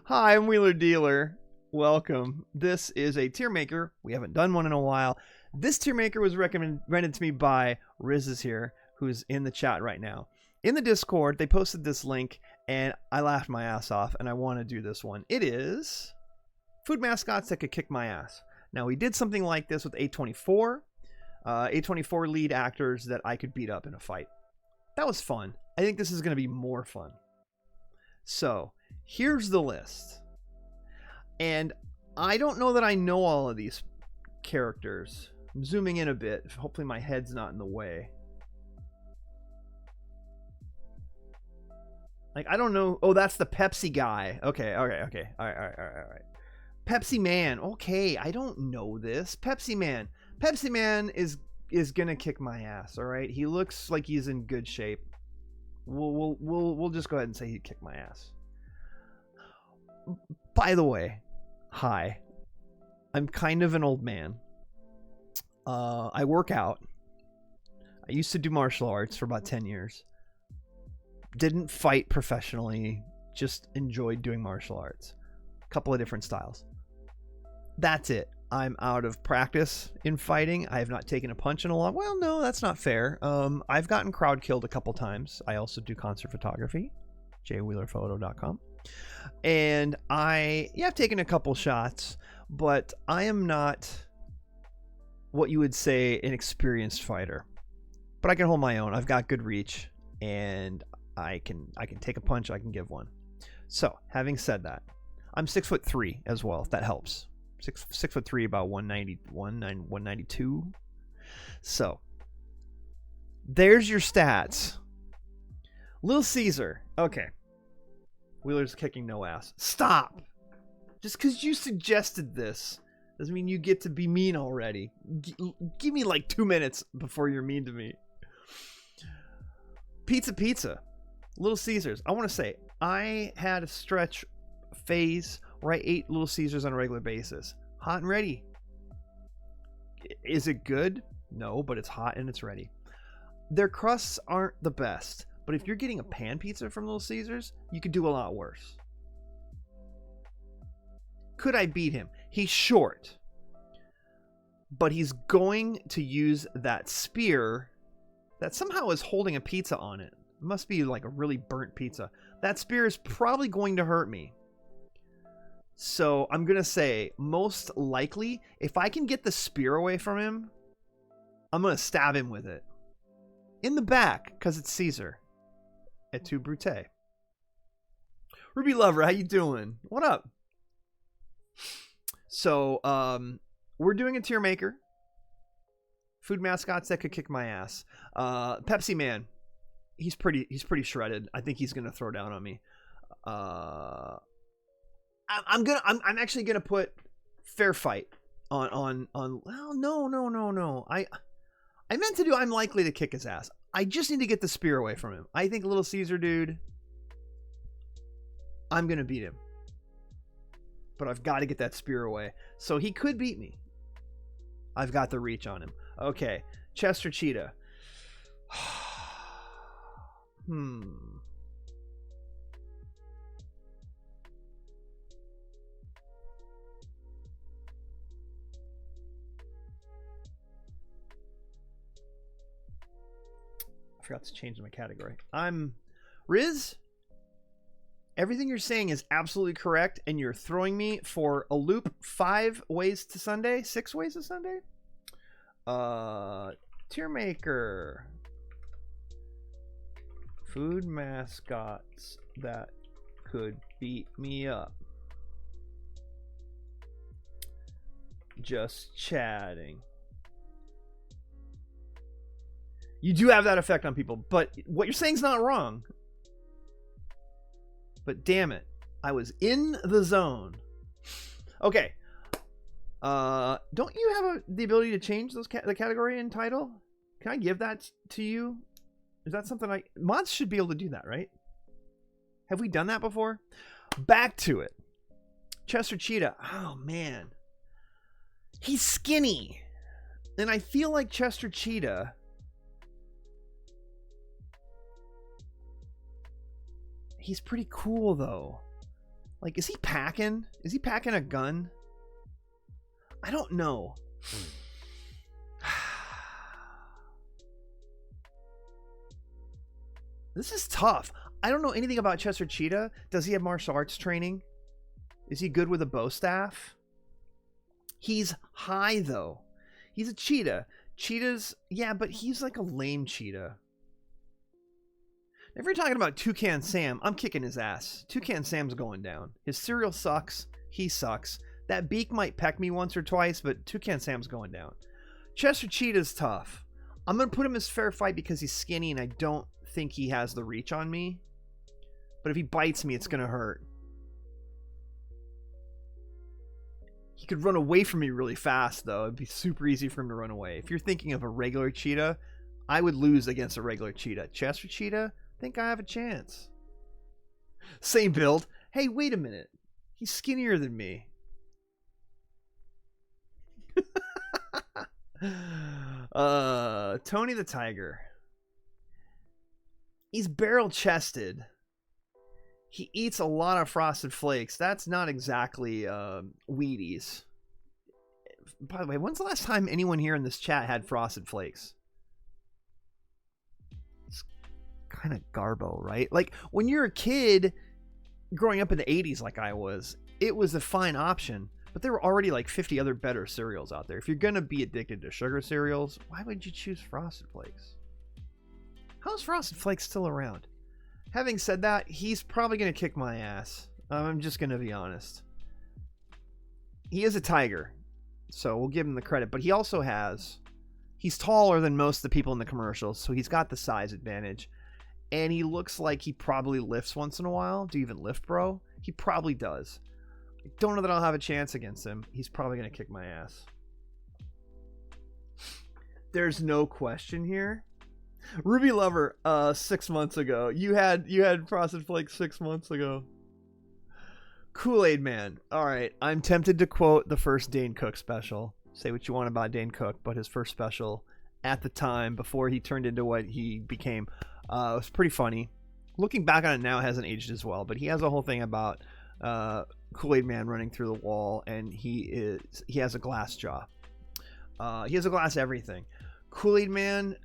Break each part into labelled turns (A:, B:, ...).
A: Hi, I'm Wheeler Dealer. Welcome. This is a tier maker. We haven't done one in a while. This tier maker was recommended to me by RizIsHere, who's in the chat right now. In the Discord, they posted this link, and I laughed my ass off, and I want to do this one. It is food mascots that could kick my ass. Now, we did something like this with A24. A24 lead actors that I could beat up in a fight. That was fun. I think this is going to be more fun. So, here's the list. And I don't know that I know all of these characters. I'm zooming in a bit. Hopefully my head's not in the way. Like, I don't know. Oh, that's the Pepsi guy. Okay. All right. Pepsi Man. Okay, I don't know this. Pepsi Man. Pepsi Man is gonna kick my ass. All right. He looks like he's in good shape. We'll just go ahead and say he'd kick my ass. By the way, hi. I'm kind of an old man. I work out. I used to do martial arts for about 10 years. Didn't fight professionally, just enjoyed doing martial arts. A couple of different styles. That's it. I'm out of practice in fighting. I have not taken a punch in a long... Well, no, that's not fair. I've gotten crowd killed a couple times. I also do concert photography. jwheelerphoto.com. And I've taken a couple shots, but I am not what you would say an experienced fighter. But I can hold my own. I've got good reach, and I can take a punch. I can give one. So, having said that, I'm 6'3" as well, if that helps. 6'3", about 192. So, there's your stats. Little Caesar. Okay. Wheeler's kicking no ass. Stop! Just because you suggested this doesn't mean you get to be mean already. Give me like 2 minutes before you're mean to me. Pizza. Little Caesars. I want to say, I had a stretch phase where I ate Little Caesars on a regular basis. Hot and ready. Is it good? No, but it's hot and it's ready. Their crusts aren't the best, but if you're getting a pan pizza from Little Caesars, you could do a lot worse. Could I beat him? He's short, but he's going to use that spear that somehow is holding a pizza on it. It must be like a really burnt pizza. That spear is probably going to hurt me. So I'm going to say, most likely, if I can get the spear away from him, I'm going to stab him with it. In the back, because it's Caesar. Et tu, Brute. Ruby Lover, how you doing? What up? So, we're doing a tier maker. Food mascots that could kick my ass. Pepsi Man. He's pretty shredded. I think he's going to throw down on me. I'm actually gonna put fair fight on well, no. I meant to do I'm likely to kick his ass. I just need to get the spear away from him. I think Little Caesar dude, I'm gonna beat him. But I've got to get that spear away. So he could beat me. I've got the reach on him. Okay. Chester Cheetah. I forgot to change my category. I'm Riz. Everything you're saying is absolutely correct, and you're throwing me for a loop. 5 ways to Sunday? 6 ways to Sunday? Tier maker. Food mascots that could beat me up. Just chatting. You do have that effect on people, but what you're saying is not wrong. But damn it, I was in the zone. Okay. Don't you have the ability to change those the category and title? Can I give that to you? Is that something mods should be able to do that, right? Have we done that before? Back to it. Chester Cheetah. Oh man, he's skinny, and I feel like Chester Cheetah. He's pretty cool though. Like, is he packing? Is he packing a gun? I don't know. This is tough. I don't know anything about Chester Cheetah. Does he have martial arts training? Is he good with a bow staff? He's high, though. He's a cheetah. Cheetahs, yeah, but he's like a lame cheetah. If you're talking about Toucan Sam, I'm kicking his ass. Toucan Sam's going down. His cereal sucks. He sucks. That beak might peck me once or twice, but Toucan Sam's going down. Chester Cheetah's tough. I'm going to put him as fair fight because he's skinny and I don't think he has the reach on me. But if he bites me, it's going to hurt. He could run away from me really fast, though. It'd be super easy for him to run away. If you're thinking of a regular cheetah, I would lose against a regular cheetah. Chester Cheetah, I think I have a chance. Same build. Hey, wait a minute. He's skinnier than me. Tony the Tiger. He's barrel-chested. He eats a lot of Frosted Flakes. That's not exactly Wheaties. By the way, when's the last time anyone here in this chat had Frosted Flakes? It's kind of garbo, right? Like, when you're a kid growing up in the 80s like I was, it was a fine option. But there were already like 50 other better cereals out there. If you're going to be addicted to sugar cereals, why would you choose Frosted Flakes? How's Frosted Flakes still around? Having said that, he's probably going to kick my ass. I'm just going to be honest. He is a tiger, so we'll give him the credit. But he also has... He's taller than most of the people in the commercials, so he's got the size advantage. And he looks like he probably lifts once in a while. Do you even lift, bro? He probably does. I don't know that I'll have a chance against him. He's probably going to kick my ass. There's no question here. Ruby Lover, 6 months ago. You had Frosted Flakes 6 months ago. Kool-Aid Man. All right, I'm tempted to quote the first Dane Cook special. Say what you want about Dane Cook, but his first special at the time, before he turned into what he became, was pretty funny. Looking back on it now, it hasn't aged as well, but he has a whole thing about Kool-Aid Man running through the wall, and he has a glass jaw. He has a glass everything. Kool-Aid Man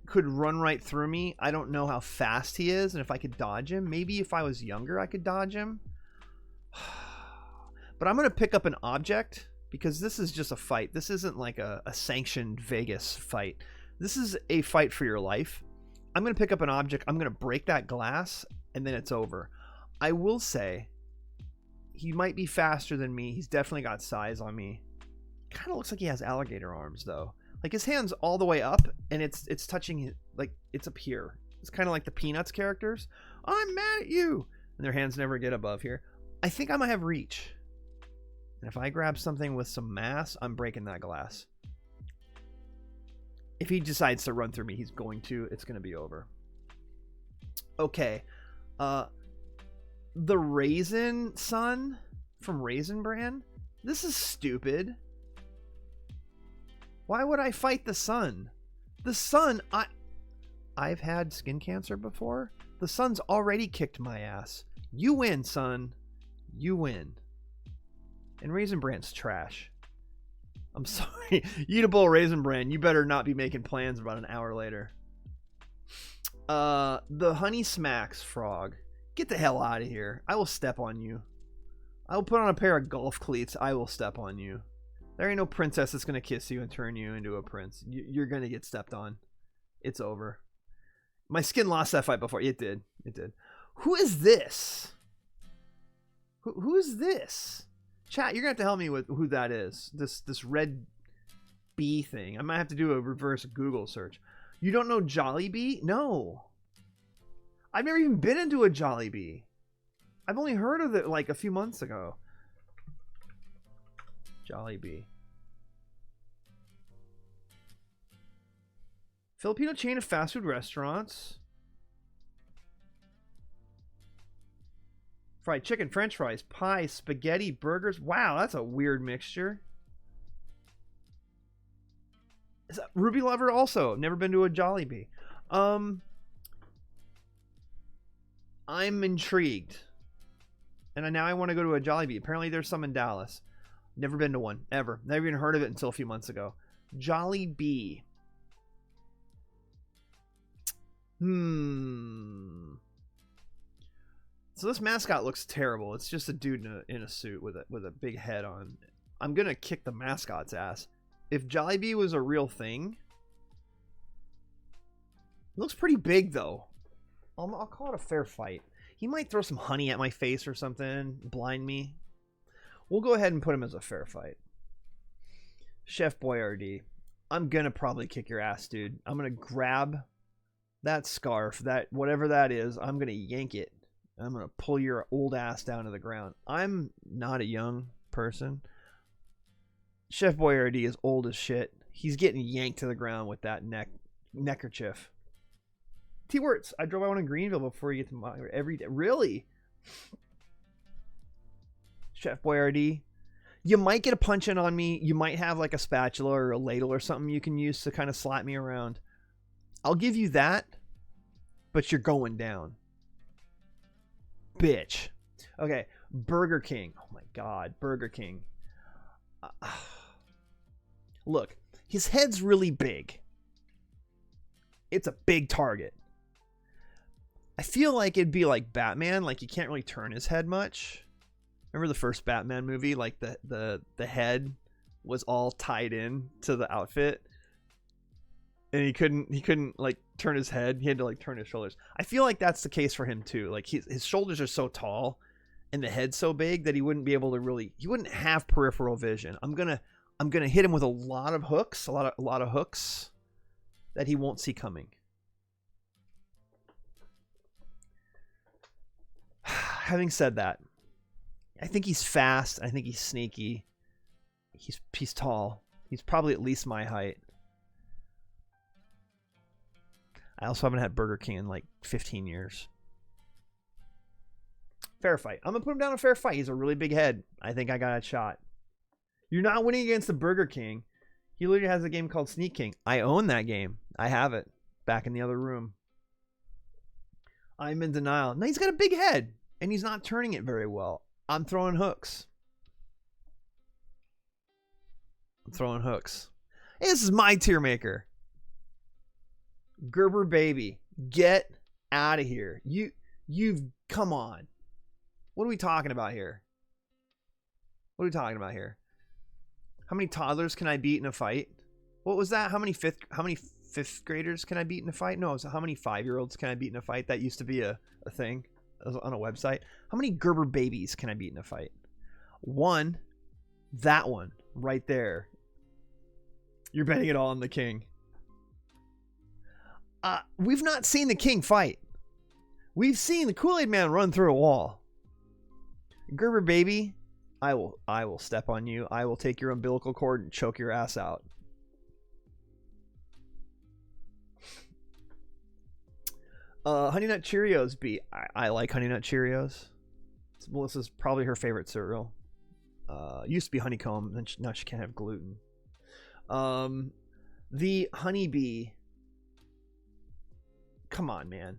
A: could run right through me. I don't know how fast he is and if I could dodge him. Maybe if I was younger I could dodge him. But I'm going to pick up an object because this is just a fight. This isn't like a sanctioned Vegas fight. This is a fight for your life. I'm going to pick up an object. I'm going to break that glass and then it's over. I will say he might be faster than me. He's definitely got size on me. Kind of looks like he has alligator arms though. Like his hand's all the way up and it's touching, like it's up here. It's kind of like the Peanuts characters. I'm mad at you. And their hands never get above here. I think I might have reach. And if I grab something with some mass, I'm breaking that glass. If he decides to run through me, he's going to. It's going to be over. Okay. The Raisin Sun from Raisin Bran. This is stupid. Why would I fight the sun? The sun, I've had skin cancer before. The sun's already kicked my ass. You win, son. You win. And Raisin Bran's trash. I'm sorry. Eat a bowl of Raisin Bran. You better not be making plans about an hour later. The Honey Smacks frog. Get the hell out of here. I will step on you. I will put on a pair of golf cleats. I will step on you. There ain't no princess that's going to kiss you and turn you into a prince. You're going to get stepped on. It's over. My skin lost that fight before. It did. It did. Who is this? Who is this? Chat, you're going to have to help me with who that is. This red bee thing. I might have to do a reverse Google search. You don't know Jollibee? No. I've never even been into a Jollibee. I've only heard of it like a few months ago. Jollibee. Filipino chain of fast food restaurants. Fried chicken, french fries, pie, spaghetti, burgers. Wow, that's a weird mixture. Is that Ruby Lover also? Never been to a Jollibee. I'm intrigued. And now I want to go to a Jollibee. Apparently there's some in Dallas. Never been to one, ever. Never even heard of it until a few months ago. Jollibee. So this mascot looks terrible. It's just a dude in a suit with a big head on. I'm gonna kick the mascot's ass. If Jollibee was a real thing, it looks pretty big though. I'll call it a fair fight. He might throw some honey at my face or something, blind me. We'll go ahead and put him as a fair fight. Chef Boyardee, I'm gonna probably kick your ass, dude. I'm gonna grab that scarf, that whatever that is, I'm gonna yank it. I'm gonna pull your old ass down to the ground. I'm not a young person. Chef Boyardee is old as shit. He's getting yanked to the ground with that neckerchief. T-Words, I drove by one in Greenville before you get to my every day. Really? Chef Boyardee. You might get a punch in on me. You might have like a spatula or a ladle or something you can use to kind of slap me around. I'll give you that, but you're going down. Bitch. Okay, Burger King. Oh my God, Burger King. Look, his head's really big. It's a big target. I feel like it'd be like Batman, like you can't really turn his head much. Remember the first Batman movie? Like the head was all tied in to the outfit. And he couldn't like turn his head. He had to like turn his shoulders. I feel like that's the case for him too. Like his shoulders are so tall and the head's so big that he wouldn't be able to he wouldn't have peripheral vision. I'm gonna hit him with a lot of hooks, a lot of hooks that he won't see coming. Having said that, I think he's fast. I think he's sneaky. He's tall. He's probably at least my height. I also haven't had Burger King in like 15 years. Fair fight. I'm going to put him down a fair fight. He's a really big head. I think I got a shot. You're not winning against the Burger King. He literally has a game called Sneak King. I own that game. I have it. Back in the other room. I'm in denial. No, he's got a big head. And he's not turning it very well. I'm throwing hooks. Hey, this is my tier maker. Gerber baby, get out of here. You've come on. What are we talking about here? How many toddlers can I beat in a fight? What was that? How many fifth graders can I beat in a fight? No, it's how many 5-year-olds can I beat in a fight? That used to be a thing on a website. How many Gerber babies can I beat in a fight? One. That one right there. You're betting it all on the king. We've not seen the king fight. We've seen the Kool-Aid man run through a wall. Gerber baby, I will step on you. I will take your umbilical cord and choke your ass out. Honey Nut Cheerios B. I like Honey Nut Cheerios. Melissa's probably her favorite cereal. Used to be honeycomb, then now she can't have gluten. The honeybee. Come on, man.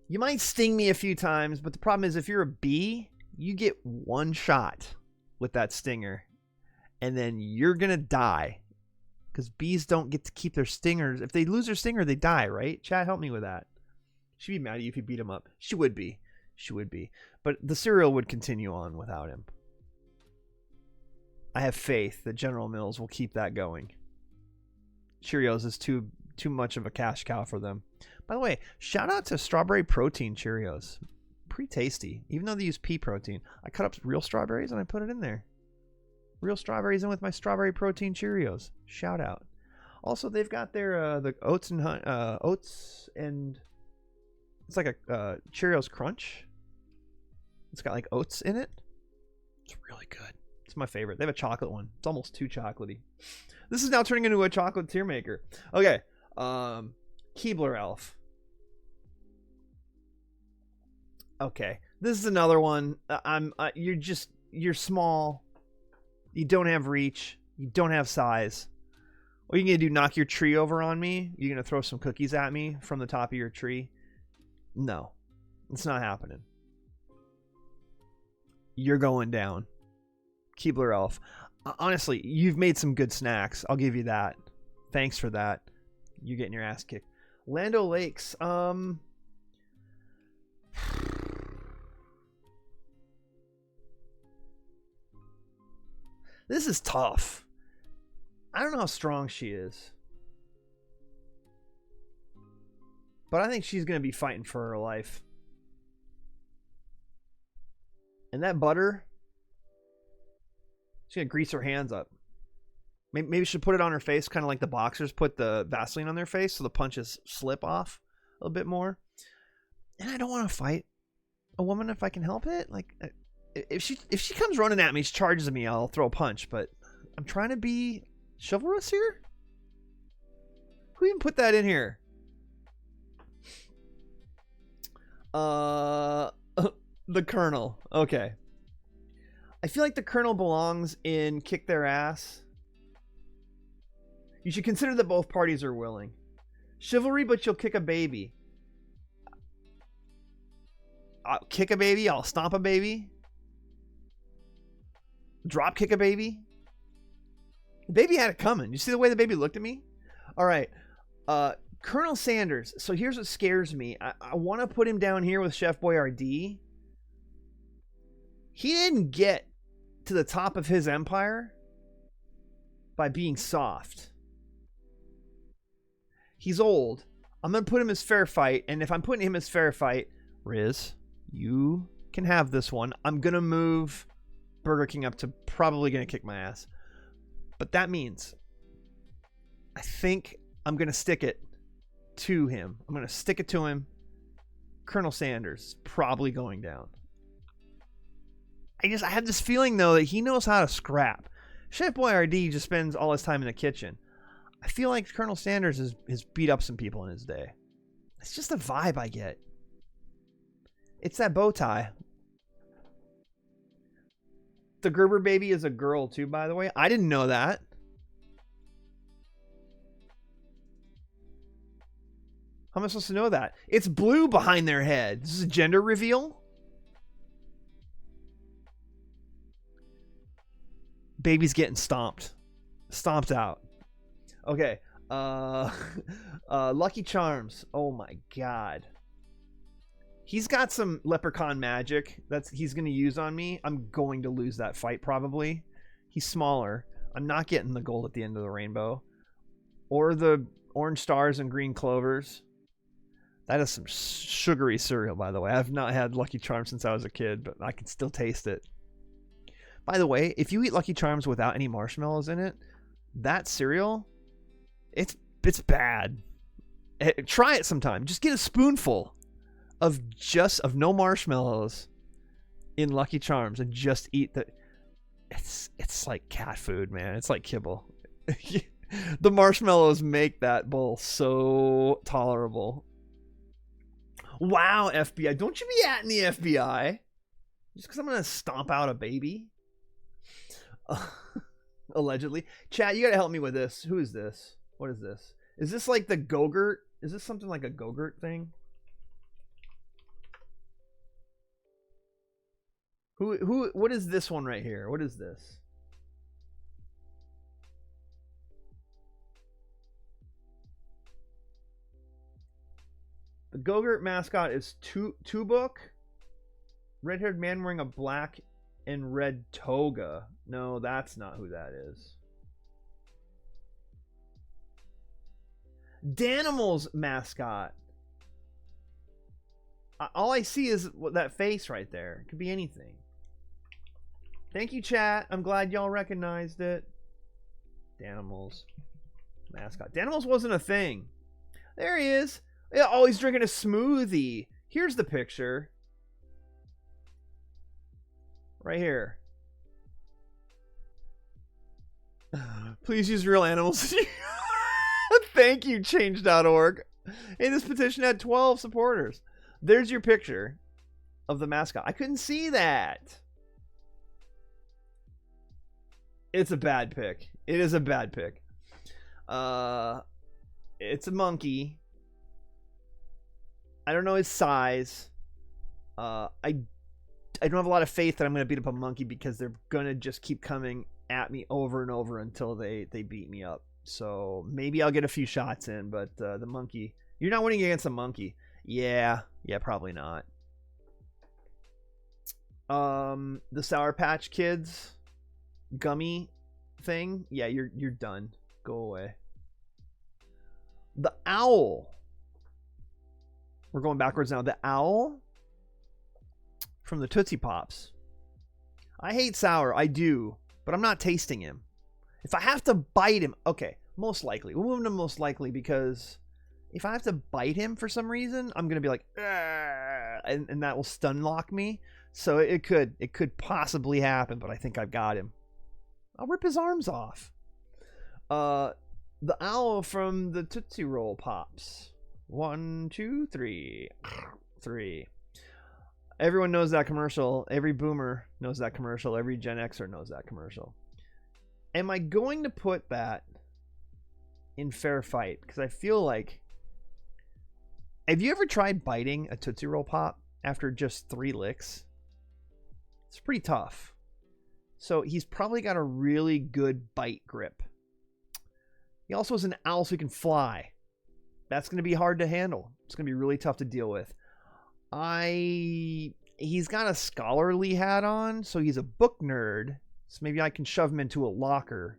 A: You might sting me a few times, but the problem is if you're a bee, you get one shot with that stinger, and then you're going to die. Because bees don't get to keep their stingers. If they lose their stinger, they die, right? Chat, help me with that. She'd be mad at you if you beat him up. She would be. But the cereal would continue on without him. I have faith that General Mills will keep that going. Cheerios is too much of a cash cow for them. By the way, shout out to strawberry protein Cheerios. Pretty tasty, even though they use pea protein. I cut up real strawberries and I put it in there. Real strawberries in with my strawberry protein Cheerios. Shout out. Also, they've got their the oats and it's like a Cheerios Crunch. It's got like oats in it. It's really good. It's my favorite. They have a chocolate one. It's almost too chocolatey. This is now turning into a chocolate tier maker. Okay. Keebler Elf. Okay. This is another one. You're small. You don't have reach. You don't have size. What are you going to do? Knock your tree over on me? You're going to throw some cookies at me from the top of your tree? No. It's not happening. you're going down. Keebler Elf. Honestly, you've made some good snacks. I'll give you that. Thanks for that. You're getting your ass kicked. Lando Lakes. This is tough. I don't know how strong she is. But I think she's going to be fighting for her life. And that butter, she's going to grease her hands up. Maybe she should put it on her face, kind of like the boxers put the Vaseline on their face so the punches slip off a little bit more. And I don't want to fight a woman if I can help it. Like, if she comes running at me, she charges me, I'll throw a punch. But I'm trying to be chivalrous here. Who even put that in here? The Colonel. Okay. I feel like the Colonel belongs in Kick Their Ass. You should consider that both parties are willing. Chivalry, but you'll kick a baby. I'll kick a baby. I'll stomp a baby. Drop kick a baby. The baby had it coming. You see the way the baby looked at me? All right. Colonel Sanders. So here's what scares me. I want to put him down here with Chef Boyardee. He didn't get to the top of his empire by being soft. He's old. I'm going to put him as fair fight. And if I'm putting him as fair fight, Riz, you can have this one. I'm going to move Burger King up to probably going to kick my ass. But that means I think I'm going to stick it to him. I'm going to stick it to him. Colonel Sanders probably going down. I had this feeling, though, that he knows how to scrap. Chef Boyardee just spends all his time in the kitchen. I feel like Colonel Sanders has beat up some people in his day. It's just a vibe I get. It's that bow tie. The Gerber baby is a girl, too, by the way. I didn't know that. How am I supposed to know that? It's blue behind their head. This is a gender reveal? Baby's getting stomped. Stomped out. Okay. Lucky Charms. Oh my god. He's got some leprechaun magic he's going to use on me. I'm going to lose that fight probably. He's smaller. I'm not getting the gold at the end of the rainbow. Or the orange stars and green clovers. That is some sugary cereal, by the way. I've not had Lucky Charms since I was a kid, but I can still taste it. By the way, if you eat Lucky Charms without any marshmallows in it, that cereal, it's bad. Try it sometime. Just get a spoonful of no marshmallows in Lucky Charms and just eat the. It's like cat food, man. It's like kibble. The marshmallows make that bowl so tolerable. Wow, FBI. Don't you be at in the FBI. Just because I'm going to stomp out a baby. Allegedly. Chat, you got to help me with this. Who is this? What is this? Is this like the Gogurt? Is this something like a Gogurt thing? What is this one right here? What is this? The Gogurt mascot is Tubuk. Red-haired man wearing a black and red toga. No, that's not who that is. Danimals mascot. All I see is that face right there. It could be anything. Thank you, chat. I'm glad y'all recognized it. Danimals mascot. Danimals wasn't a thing. There he is. Yeah, oh, he's drinking a smoothie. Here's the picture. Right here. Please use real animals. Thank you, change.org. Hey, this petition had 12 supporters. There's your picture of the mascot. I couldn't see that. It's a bad pick. It is a bad pick. It's a monkey. I don't know his size. I don't have a lot of faith that I'm going to beat up a monkey because they're going to just keep coming at me over and over until they beat me up. So maybe I'll get a few shots in, but the monkey, you're not winning against a monkey. Yeah, probably not. The Sour Patch Kids gummy thing, yeah, you're done. Go away. The owl. We're going backwards now. The owl from the Tootsie Pops. I hate sour. I do. But I'm not tasting him. If I have to bite him... Okay, most likely. We'll move to most likely because if I have to bite him for some reason, I'm going to be like... And that will stun lock me. So it could possibly happen, but I think I've got him. I'll rip his arms off. The owl from the Tootsie Roll Pops. 1, 2, 3. 3. Everyone knows that commercial. Every boomer knows that commercial. Every Gen Xer knows that commercial. Am I going to put that in fair fight? Because I feel like... Have you ever tried biting a Tootsie Roll Pop after just 3 licks? It's pretty tough. So he's probably got a really good bite grip. He also is an owl, so he can fly. That's going to be hard to handle. It's going to be really tough to deal with. He's got a scholarly hat on, so he's a book nerd. So maybe I can shove him into a locker.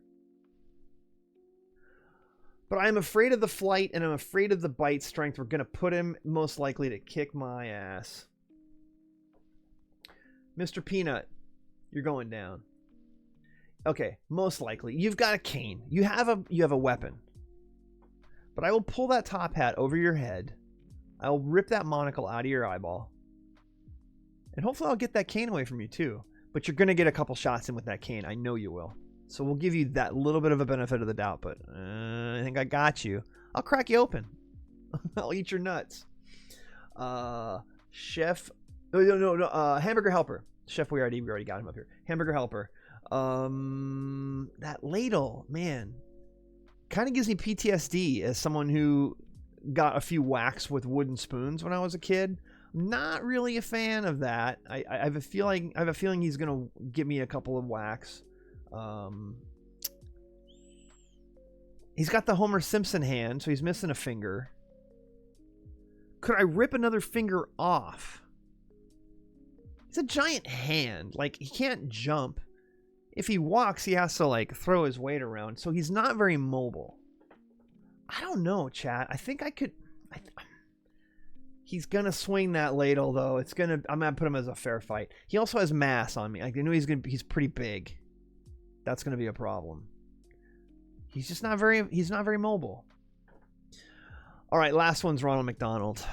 A: But I'm afraid of the flight, and I'm afraid of the bite strength. We're going to put him most likely to kick my ass. Mr. Peanut, you're going down. Okay, most likely. You've got a cane. You have a weapon. But I will pull that top hat over your head. I'll rip that monocle out of your eyeball. And hopefully I'll get that cane away from you too. But you're going to get a couple shots in with that cane. I know you will. So we'll give you that little bit of a benefit of the doubt. But I think I got you. I'll crack you open. I'll eat your nuts. Chef. No. Hamburger Helper. Chef, we already got him up here. Hamburger Helper. That ladle, man. Kind of gives me PTSD as someone who got a few whacks with wooden spoons when I was a kid. Not really a fan of that. I have a feeling he's gonna give me a couple of whacks. He's got the Homer Simpson hand, so he's missing a finger. Could I rip another finger off? He's a giant hand. Like, he can't jump. If he walks, he has to, like, throw his weight around. So he's not very mobile. I don't know, chat. I think I could... He's going to swing that ladle, though. I'm going to put him as a fair fight. He also has mass on me. I know he's pretty big. That's going to be a problem. He's just not very... He's not very mobile. All right, last one's Ronald McDonald.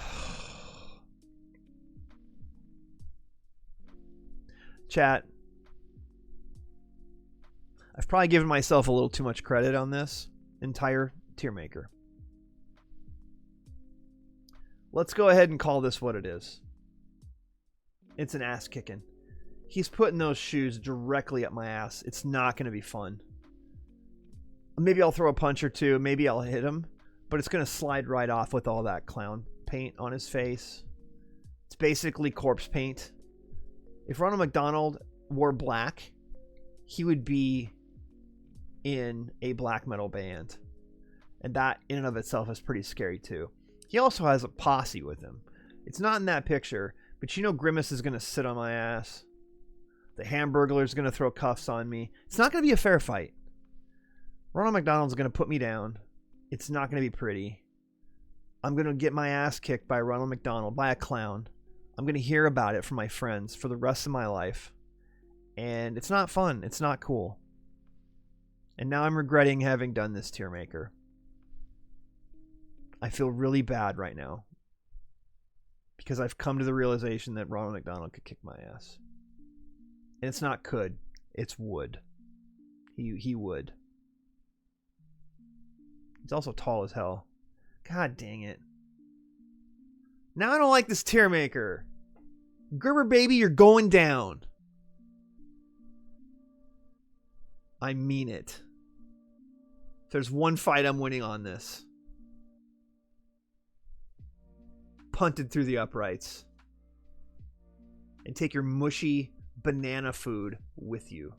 A: Chat. I've probably given myself a little too much credit on this entire tier maker. Let's go ahead and call this what it is. It's an ass kicking. He's putting those shoes directly up my ass. It's not going to be fun. Maybe I'll throw a punch or two. Maybe I'll hit him. But it's going to slide right off with all that clown paint on his face. It's basically corpse paint. If Ronald McDonald wore black, he would be in a black metal band. And that in and of itself is pretty scary too. He also has a posse with him. It's not in that picture, but you know Grimace is going to sit on my ass. The Hamburglar is going to throw cuffs on me. It's not going to be a fair fight. Ronald McDonald's going to put me down. It's not going to be pretty. I'm going to get my ass kicked by Ronald McDonald, by a clown. I'm going to hear about it from my friends for the rest of my life. And it's not fun. It's not cool. And now I'm regretting having done this tier maker. I feel really bad right now. Because I've come to the realization that Ronald McDonald could kick my ass. And it's not could. It's would. He would. He's also tall as hell. God dang it. Now I don't like this tier maker. Gerber baby, you're going down. I mean it. If there's one fight I'm winning on this. Punted through the uprights. and take your mushy banana food with you.